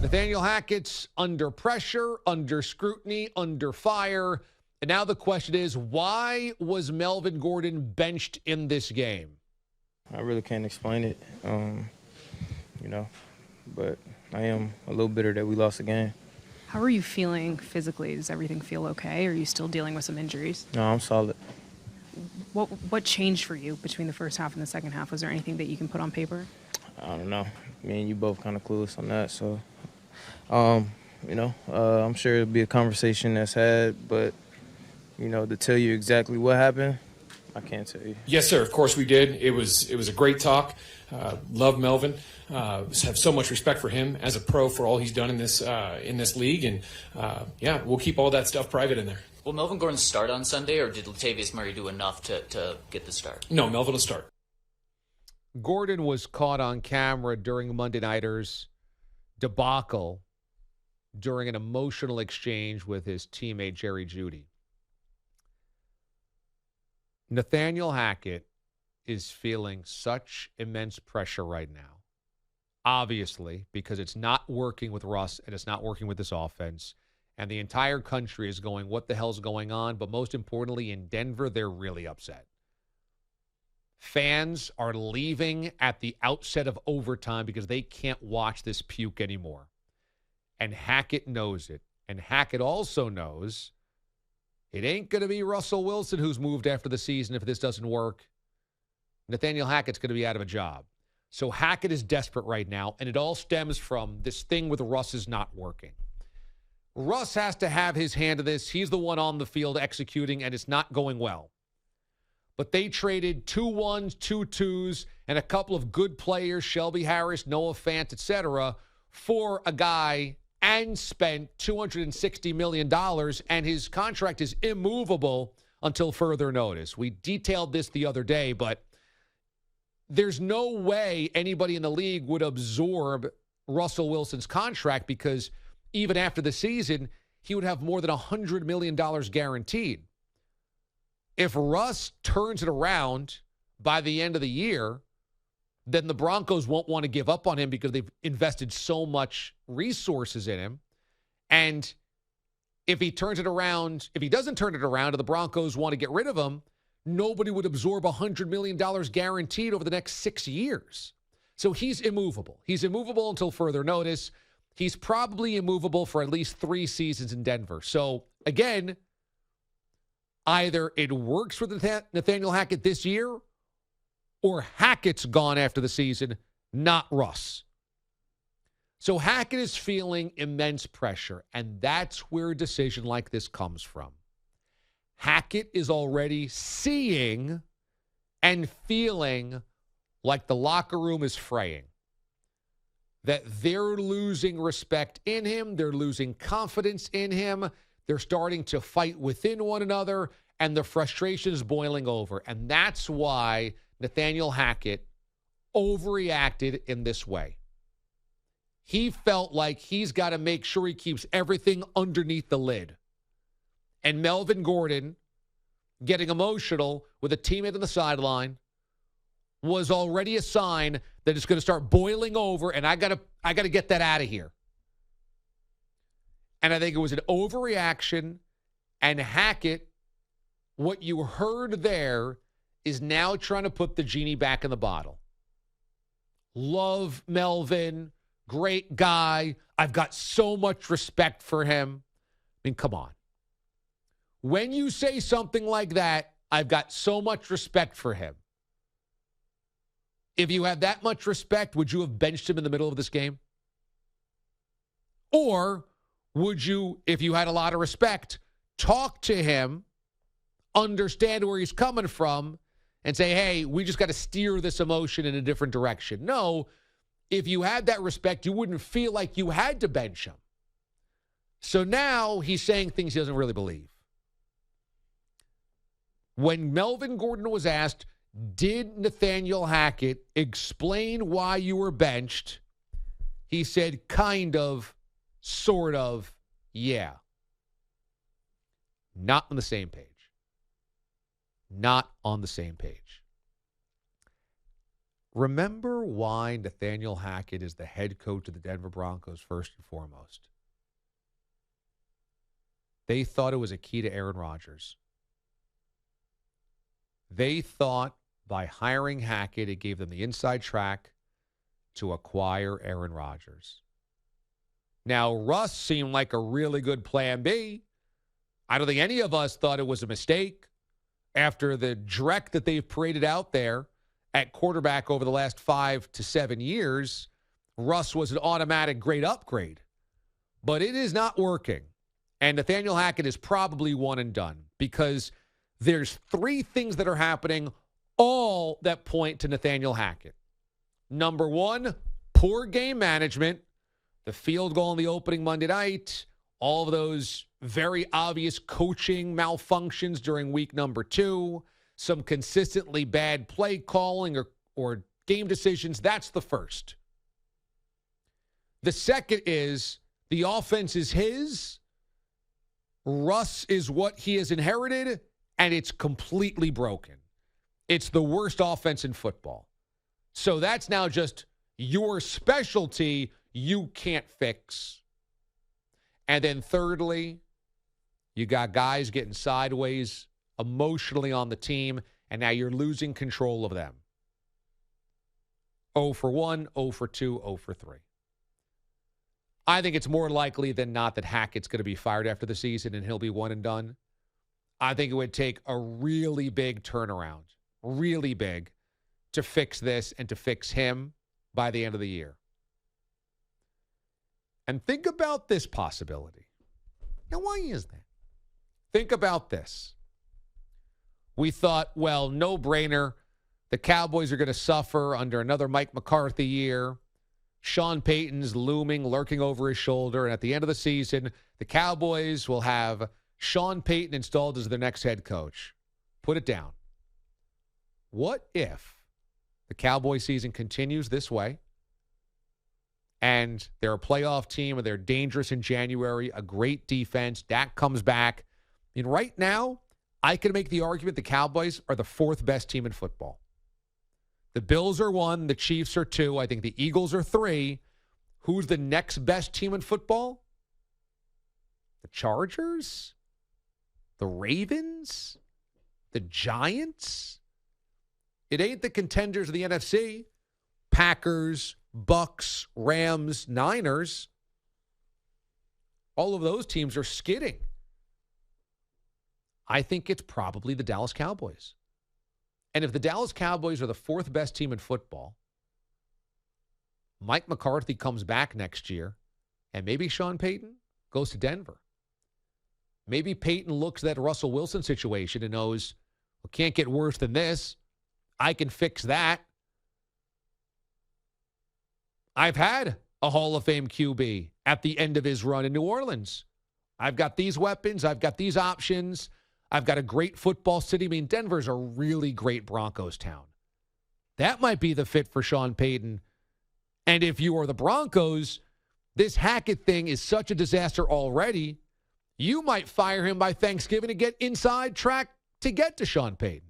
Nathaniel Hackett's under pressure, under scrutiny, under fire. And now the question is, why was Melvin Gordon benched in this game? I really can't explain it, but I am a little bitter that we lost the game. How are you feeling physically? Does everything feel okay? Or are you still dealing with some injuries? No, I'm solid. What changed for you between the first half and the second half? Was there anything that you can put on paper? I don't know. Me and you both kind of clueless on that. So, I'm sure it'll be a conversation that's had, but, to tell you exactly what happened, I can't tell you. Yes, sir. Of course we did. It was a great talk. Love Melvin. Have so much respect for him as a pro for all he's done in this league. And, we'll keep all that stuff private in there. Will Melvin Gordon start on Sunday, or did Latavius Murray do enough to get the start? No, Melvin will start. Gordon was caught on camera during Monday Nighter's debacle during an emotional exchange with his teammate Jerry Jeudy. Nathaniel Hackett is feeling such immense pressure right now, obviously, because it's not working with Russ and it's not working with this offense. And the entire country is going, what the hell's going on? But most importantly, in Denver, they're really upset. Fans are leaving at the outset of overtime because they can't watch this puke anymore. And Hackett knows it. And Hackett also knows it ain't going to be Russell Wilson who's moved after the season if this doesn't work. Nathaniel Hackett's going to be out of a job. So Hackett is desperate right now, and it all stems from this thing with Russ is not working. Russ has to have his hand in this. He's the one on the field executing, and it's not going well. But they traded 2 1s, 2 2s, and a couple of good players, Shelby Harris, Noah Fant, etc., for a guy and spent $260 million, and his contract is immovable until further notice. We detailed this the other day, but there's no way anybody in the league would absorb Russell Wilson's contract because even after the season, he would have more than $100 million guaranteed. If Russ turns it around by the end of the year, then the Broncos won't want to give up on him because they've invested so much resources in him. And if he turns it around, if he doesn't turn it around and the Broncos want to get rid of him, nobody would absorb $100 million guaranteed over the next 6 years. So he's immovable. He's immovable until further notice. He's probably immovable for at least 3 seasons in Denver. So, again, either it works for Nathaniel Hackett this year or Hackett's gone after the season, not Russ. So Hackett is feeling immense pressure, and that's where a decision like this comes from. Hackett is already seeing and feeling like the locker room is fraying. That they're losing respect in him. They're losing confidence in him. They're starting to fight within one another, and the frustration is boiling over. And that's why Nathaniel Hackett overreacted in this way. He felt like he's got to make sure he keeps everything underneath the lid. And Melvin Gordon getting emotional with a teammate on the sideline was already a sign that it's going to start boiling over, and I got to get that out of here. And I think it was an overreaction, and Hackett, what you heard there is now trying to put the genie back in the bottle. Love Melvin, great guy. I've got so much respect for him. I mean, come on. When you say something like that, I've got so much respect for him. If you had that much respect, would you have benched him in the middle of this game? Or would you, if you had a lot of respect, talk to him, understand where he's coming from, and say, hey, we just got to steer this emotion in a different direction? No, if you had that respect, you wouldn't feel like you had to bench him. So now he's saying things he doesn't really believe. When Melvin Gordon was asked, did Nathaniel Hackett explain why you were benched? He said, kind of, sort of, yeah. Not on the same page. Not on the same page. Remember why Nathaniel Hackett is the head coach of the Denver Broncos first and foremost. They thought it was a key to Aaron Rodgers. They thought by hiring Hackett, it gave them the inside track to acquire Aaron Rodgers. Now, Russ seemed like a really good plan B. I don't think any of us thought it was a mistake after the dreck that they've paraded out there at quarterback over the last 5 to 7 years. Russ was an automatic great upgrade. But it is not working. And Nathaniel Hackett is probably one and done because there's 3 things that are happening, all that point to Nathaniel Hackett. Number 1, poor game management. The field goal in the opening Monday night, all of those very obvious coaching malfunctions during week number 2, some consistently bad play calling or game decisions. That's the first. The second is the offense is his. Russ is what he has inherited, and it's completely broken. It's the worst offense in football. So that's now just your specialty you can't fix. And then thirdly, you got guys getting sideways emotionally on the team, and now you're losing control of them. 0 for 1, 0 for 2, 0 for 3. I think it's more likely than not that Hackett's going to be fired after the season and he'll be one and done. I think it would take a really big turnaround, really big, to fix this and to fix him by the end of the year. And think about this possibility. Now, why is that? Think about this. We thought, well, no-brainer. The Cowboys are going to suffer under another Mike McCarthy year. Sean Payton's looming, lurking over his shoulder. And at the end of the season, the Cowboys will have Sean Payton installed as their next head coach. Put it down. What if the Cowboy season continues this way and they're a playoff team and they're dangerous in January, a great defense, Dak comes back? I mean, right now, I can make the argument the Cowboys are the 4th best team in football. The Bills are 1, the Chiefs are 2, I think the Eagles are 3. Who's the next best team in football? The Chargers? The Ravens? The Giants? It ain't the contenders of the NFC. Packers, Bucks, Rams, Niners. All of those teams are skidding. I think it's probably the Dallas Cowboys. And if the Dallas Cowboys are the 4th best team in football, Mike McCarthy comes back next year, and maybe Sean Payton goes to Denver. Maybe Payton looks at that Russell Wilson situation and knows, well, can't get worse than this. I can fix that. I've had a Hall of Fame QB at the end of his run in New Orleans. I've got these weapons. I've got these options. I've got a great football city. I mean, Denver's a really great Broncos town. That might be the fit for Sean Payton. And if you are the Broncos, this Hackett thing is such a disaster already, you might fire him by Thanksgiving to get inside track to get to Sean Payton.